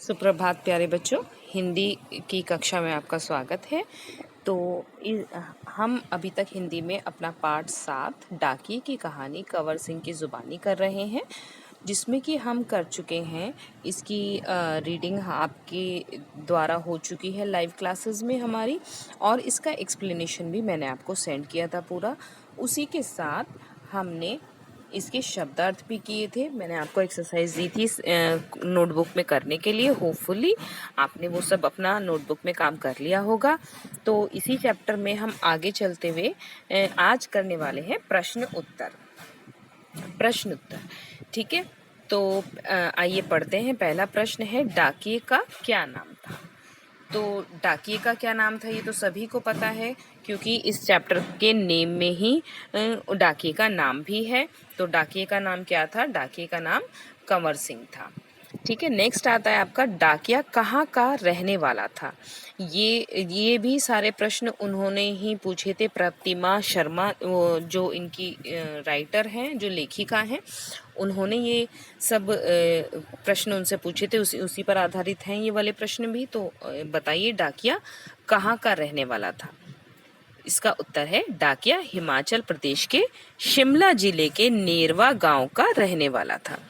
सुप्रभात प्यारे बच्चों, हिंदी की कक्षा में आपका स्वागत है। तो हम अभी तक हिंदी में अपना पाठ 7 डाकिये की कहानी कंवर सिंह की ज़ुबानी कर रहे हैं, जिसमें कि हम कर चुके हैं। इसकी रीडिंग आपके द्वारा हो चुकी है लाइव क्लासेस में हमारी, और इसका एक्सप्लेनेशन भी मैंने आपको सेंड किया था पूरा। उसी के साथ हमने इसके शब्दार्थ भी किए थे। मैंने आपको एक्सरसाइज दी थी नोटबुक में करने के लिए। होपफुली आपने वो सब अपना नोटबुक में काम कर लिया होगा। तो इसी चैप्टर में हम आगे चलते हुए आज करने वाले हैं प्रश्न उत्तर। ठीक है, तो आइए पढ़ते हैं। पहला प्रश्न है, डाकिये का क्या नाम था? तो डाकिये का क्या नाम था ये तो सभी को पता है, क्योंकि इस चैप्टर के नेम में ही डाकिये का नाम भी है। तो डाकिये का नाम क्या था? डाकिये का नाम कंवर सिंह था। ठीक है, नेक्स्ट आता है आपका, डाकिया कहाँ का रहने वाला था? ये भी सारे प्रश्न उन्होंने ही पूछे थे। प्रतिमा शर्मा जो इनकी राइटर हैं, जो लेखिका हैं, उन्होंने ये सब प्रश्न उनसे पूछे थे। उसी पर आधारित हैं ये वाले प्रश्न भी। तो बताइए, डाकिया कहाँ का रहने वाला था? इसका उत्तर है, डाकिया हिमाचल प्रदेश के शिमला जिले के नेरवा गांव का रहने वाला था।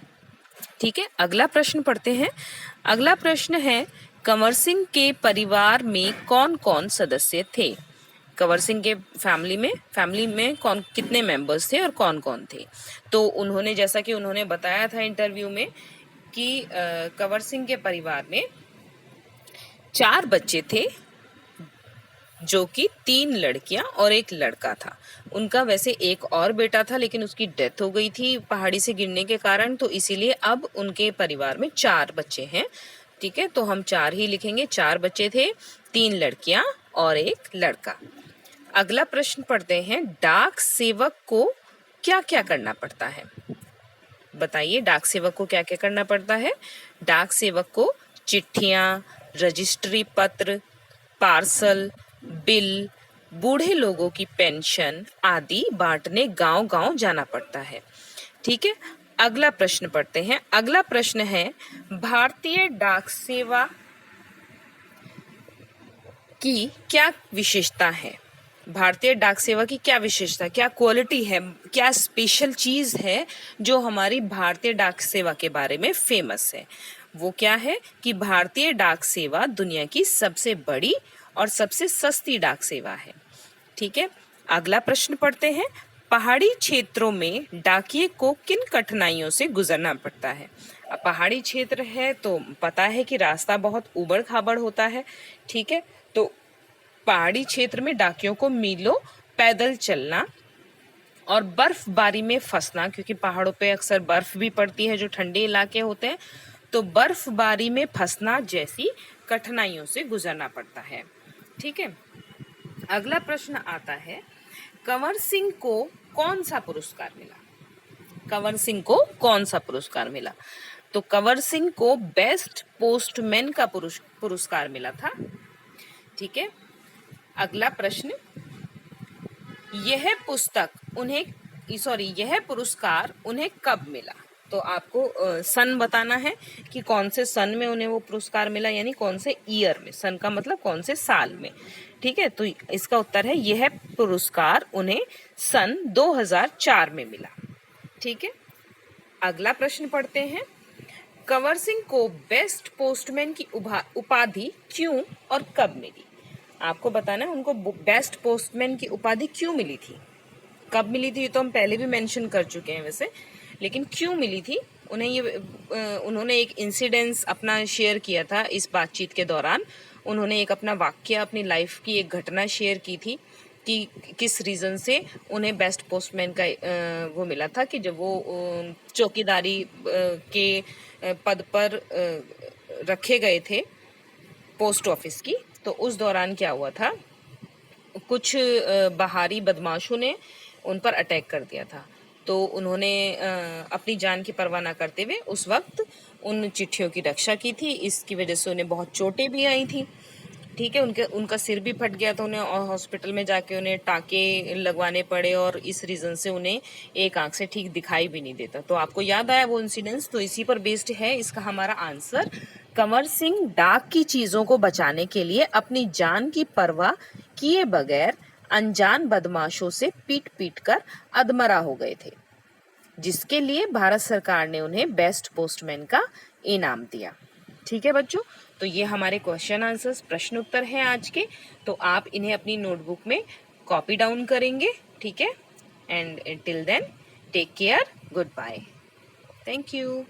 ठीक है, अगला प्रश्न पढ़ते हैं। अगला प्रश्न है, कंवर सिंह के परिवार में कौन कौन सदस्य थे? कंवर सिंह के फैमिली में कौन कितने मेंबर्स थे और कौन कौन थे? तो उन्होंने, जैसा कि उन्होंने बताया था इंटरव्यू में, कि कंवर सिंह के परिवार में 4 बच्चे थे, जो कि 3 लड़कियां और 1 लड़का था। उनका वैसे एक और बेटा था, लेकिन उसकी डेथ हो गई थी पहाड़ी से गिरने के कारण। तो इसीलिए अब उनके परिवार में 4 बच्चे हैं। ठीक है, तो हम 4 ही लिखेंगे। 4 बच्चे थे, 3 लड़कियां और 1 लड़का। अगला प्रश्न पढ़ते हैं, डाक सेवक को क्या क्या करना पड़ता है? बताइए, डाक सेवक को क्या क्या करना पड़ता है? डाक सेवक को चिट्ठियां, रजिस्ट्री पत्र, पार्सल, बिल, बूढ़े लोगों की पेंशन आदि बांटने गांव गांव जाना पड़ता है। ठीक है, अगला प्रश्न पढ़ते हैं। अगला प्रश्न है, भारतीय डाक सेवा की क्या विशेषता है? भारतीय डाक सेवा की क्या विशेषता, क्या क्वालिटी है, क्या स्पेशल चीज है जो हमारी भारतीय डाक सेवा के बारे में फेमस है? वो क्या है कि भारतीय डाक सेवा दुनिया की सबसे बड़ी और सबसे सस्ती डाक सेवा है। ठीक है, अगला प्रश्न पढ़ते हैं। पहाड़ी क्षेत्रों में डाकिये को किन कठिनाइयों से गुजरना पड़ता है? अब पहाड़ी क्षेत्र है तो पता है कि रास्ता बहुत उबड़ खाबड़ होता है। ठीक है, तो पहाड़ी क्षेत्र में डाकियों को मीलों पैदल चलना और बर्फबारी में फंसना, क्योंकि पहाड़ों पे अक्सर बर्फ भी पड़ती है, जो ठंडे इलाके होते हैं, तो बर्फबारी में फंसना जैसी कठिनाइयों से गुजरना पड़ता है। ठीक है, अगला प्रश्न आता है, कंवर सिंह को कौन सा पुरस्कार मिला? कंवर सिंह को कौन सा पुरस्कार मिला? तो कंवर सिंह को बेस्ट पोस्टमैन का पुरस्कार मिला था। ठीक है, अगला प्रश्न, यह पुरस्कार उन्हें कब मिला? तो आपको सन बताना है कि कौन से सन में उन्हें वो पुरस्कार मिला, यानी कौन से ईयर में। सन का मतलब कौन से साल में। ठीक है, तो इसका उत्तर है, यह पुरस्कार उन्हें सन 2004 में मिला। ठीक है, अगला प्रश्न पढ़ते हैं। कंवर सिंह को बेस्ट पोस्टमैन की उपाधि क्यों और कब मिली? आपको बताना है उनको बेस्ट पोस्टमैन की उपाधि क्यों मिली थी, कब मिली थी। तो हम पहले भी मेंशन कर चुके हैं वैसे, लेकिन क्यों मिली थी उन्हें ये उन्होंने एक इंसिडेंस अपना शेयर किया था इस बातचीत के दौरान। उन्होंने एक अपना वाक्य, अपनी लाइफ की एक घटना शेयर की थी कि किस रीज़न से उन्हें बेस्ट पोस्टमैन का वो मिला था। कि जब वो चौकीदारी के पद पर रखे गए थे पोस्ट ऑफिस की, तो उस दौरान क्या हुआ था, कुछ बाहरी बदमाशों ने उन पर अटैक कर दिया था। तो उन्होंने अपनी जान की परवाह न करते हुए उस वक्त उन चिट्ठियों की रक्षा की थी। इसकी वजह से उन्हें बहुत चोटें भी आई थी। ठीक है, उनका सिर भी फट गया था, उन्हें और हॉस्पिटल में जाके उन्हें टाँके लगवाने पड़े, और इस रीज़न से उन्हें एक आंख से ठीक दिखाई भी नहीं देता। तो आपको याद आया वो इंसिडेंस, तो इसी पर बेस्ड है इसका हमारा आंसर। कंवर सिंह डाक की चीजों को बचाने के लिए अपनी जान की परवाह किए बगैर अनजान बदमाशों से पीट पीट कर अधमरा हो गए थे, जिसके लिए भारत सरकार ने उन्हें बेस्ट पोस्टमैन का इनाम दिया। ठीक है बच्चों, तो ये हमारे क्वेश्चन आंसर्स प्रश्न उत्तर हैं आज के। तो आप इन्हें अपनी नोटबुक में कॉपी डाउन करेंगे। ठीक है, and till then take care, goodbye, thank you.